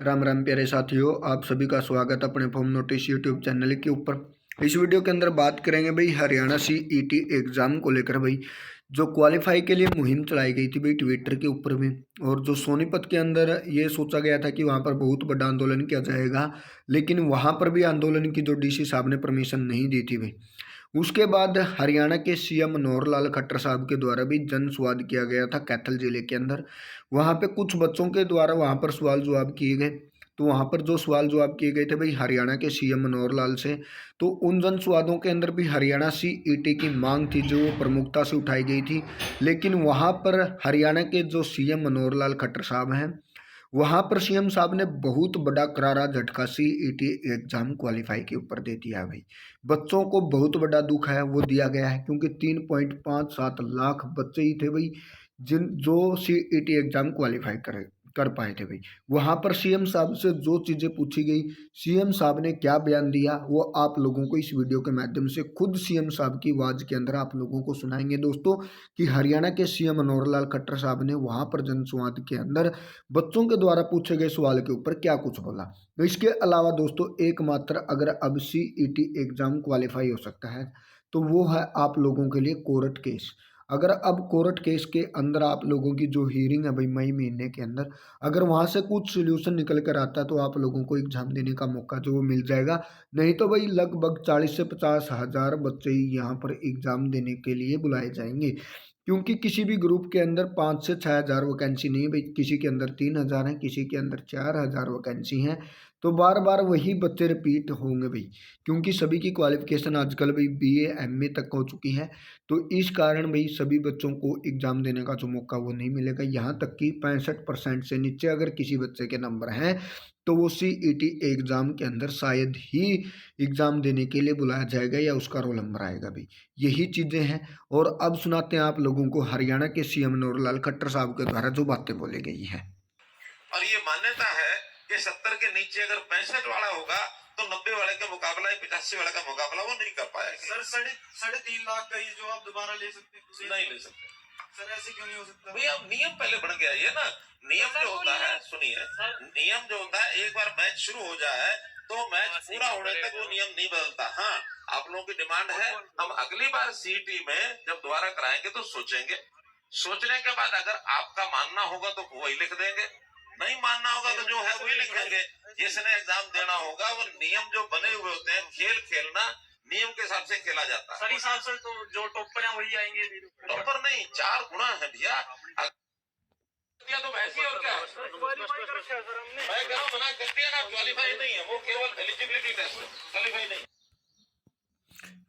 राम राम प्यारे साथियों, आप सभी का स्वागत अपने फॉर्म नोटिस यूट्यूब चैनल के ऊपर। इस वीडियो के अंदर बात करेंगे भाई हरियाणा सीईटी एग्ज़ाम को लेकर भाई जो क्वालिफाई के लिए मुहिम चलाई गई थी भाई ट्विटर के ऊपर में। और जो सोनीपत के अंदर ये सोचा गया था कि वहाँ पर बहुत बड़ा आंदोलन किया जाएगा, लेकिन वहाँ पर भी आंदोलन की जो डीसी साहब ने परमिशन नहीं दी थी भाई। उसके बाद हरियाणा के सीएम मनोहर लाल खट्टर साहब के द्वारा भी जन संवाद किया गया था कैथल जिले के अंदर। वहाँ पे कुछ बच्चों के द्वारा वहाँ पर सवाल जवाब किए गए। तो वहाँ पर जो सवाल जवाब किए गए थे भाई हरियाणा के सीएम मनोहर लाल से, तो उन जन संवादों के अंदर भी हरियाणा सीईटी की मांग थी जो प्रमुखता से उठाई गई थी। लेकिन वहाँ पर हरियाणा के जो सीएम मनोहर लाल खट्टर साहब हैं, वहाँ पर सीएम साहब ने बहुत बड़ा करारा झटका सीईटी एग्जाम क्वालिफाई के ऊपर दे दिया है भाई। बच्चों को बहुत बड़ा दुख है वो दिया गया है, क्योंकि 3.57 लाख बच्चे ही थे भाई जिन जो सीईटी एग्जाम क्वालिफाई कर पाए थे भाई। वहाँ पर सीएम साहब से जो चीज़ें पूछी गई, सीएम साहब ने क्या बयान दिया, वो आप लोगों को इस वीडियो के माध्यम से खुद सीएम साहब की आवाज़ के अंदर आप लोगों को सुनाएंगे दोस्तों, कि हरियाणा के सीएम मनोहर लाल खट्टर साहब ने वहाँ पर जनसंवाद के अंदर बच्चों के द्वारा पूछे गए सवाल के ऊपर क्या कुछ बोला। तो इसके अलावा दोस्तों एकमात्र अगर अब सीईटी एग्जाम क्वालिफाई हो सकता है तो वो है आप लोगों के लिए कोर्ट केस। अगर अब कोर्ट केस के अंदर आप लोगों की जो हियरिंग है भाई मई महीने के अंदर, अगर वहाँ से कुछ सोल्यूशन निकल कर आता है तो आप लोगों को एग्जाम देने का मौका जो वो मिल जाएगा। नहीं तो भाई लगभग 40 से 50 हज़ार बच्चे ही यहाँ पर एग्जाम देने के लिए बुलाए जाएंगे, क्योंकि किसी भी ग्रुप के अंदर 5 से 6 हज़ार वैकेंसी नहीं है भाई। किसी के अंदर 3 हज़ार है, किसी के अंदर 4 हज़ार वैकेंसी हैं। तो बार बार वही बच्चे रिपीट होंगे भाई, क्योंकि सभी की क्वालिफिकेशन आजकल भाई बीए एमए तक हो चुकी है। तो इस कारण भाई सभी बच्चों को एग्ज़ाम देने का जो मौका वो नहीं मिलेगा। यहाँ तक कि 65% से नीचे अगर किसी बच्चे के नंबर हैं तो वो सीईटी एग्ज़ाम के अंदर शायद ही एग्ज़ाम देने के लिए बुलाया जाएगा या उसका रोल नंबर आएगा भाई। यही चीज़ें हैं। और अब सुनाते हैं आप लोगों को हरियाणा के सीएम मनोहर लाल खट्टर साहब के द्वारा जो बातें बोली गई हैं। और ये मान्यता है कि 70 के नीचे अगर 65 वाला होगा तो 90 वाले का मुकाबला या 85 वाले का मुकाबला वो नहीं कर पाएगा। सर 3.5 लाख का ये जो आप दोबारा ले सकते हैं, नहीं ले सकते सर ऐसे क्यों नहीं हो सकता? भैया नियम पहले बन गया ये ना। नियम जो होता है, सुनिए, नियम जो होता है एक बार मैच शुरू हो जाए तो मैच पूरा होने तक वो नियम नहीं बदलता। हाँ, आप लोगों की डिमांड है हम अगली बार सीईटी में जब दोबारा कराएंगे तो सोचेंगे। सोचने के बाद अगर आपका मानना होगा तो वही लिख देंगे, नहीं मानना होगा तो जो है वही लिखेंगे। जिसने एग्जाम देना होगा वो नियम जो बने हुए होते हैं, खेल खेलना नियम के हिसाब से खेला जाता है। सर हिसाब से तो जो टॉपर है वही आएंगे। टॉपर नहीं, 4 गुना है भैया। तो वैसे और क्या है, मैं कह रहा हूं मना कर दिया ना, क्वालिफाई नहीं है वो, केवल एलिजिबिलिटी टेस्ट है, क्वालिफाई नहीं।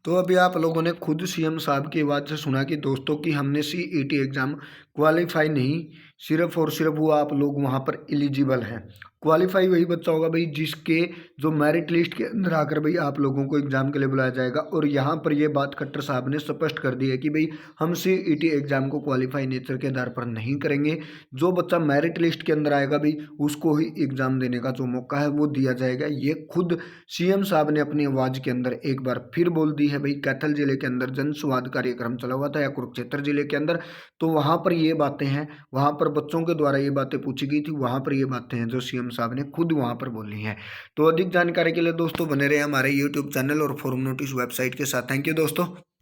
तो अभी आप लोगों ने खुद सीएम साहब की आवाज़ से सुना कि दोस्तों कि हमने सीईटी एग्ज़ाम क्वालिफाई नहीं, सिर्फ और सिर्फ वो आप लोग वहाँ पर एलिजिबल हैं। क्वालिफाई वही बच्चा होगा भाई जिसके जो मेरिट लिस्ट के अंदर आकर भाई आप लोगों को एग्ज़ाम के लिए बुलाया जाएगा। और यहाँ पर ये बात खट्टर साहब ने स्पष्ट कर दी है कि भाई हम सीईटी एग्ज़ाम को क्वालिफाई नेचर के आधार पर नहीं करेंगे। जो बच्चा मेरिट लिस्ट के अंदर आएगा भाई उसको ही एग्ज़ाम देने का जो मौका है वो दिया जाएगा। ये खुद सीएम साहब ने अपनी आवाज़ के अंदर एक बार फिर बोल दी है भाई। कैथल जिले के अंदर जन संवाद कार्यक्रम चला हुआ था या कुरुक्षेत्र जिले के अंदर, तो वहाँ पर ये बातें हैं, वहाँ पर बच्चों के द्वारा ये बातें पूछी गई थी, वहाँ पर ये बातें हैं जो सीएम साहब ने खुद वहाँ पर बोली हैं। तो अधिक जानकारी के लिए दोस्तों बने रहे हमारे यूट्यूब चैनल और फॉर्म नोटिस वेबसाइट के साथ। थैंक यू दोस्तों।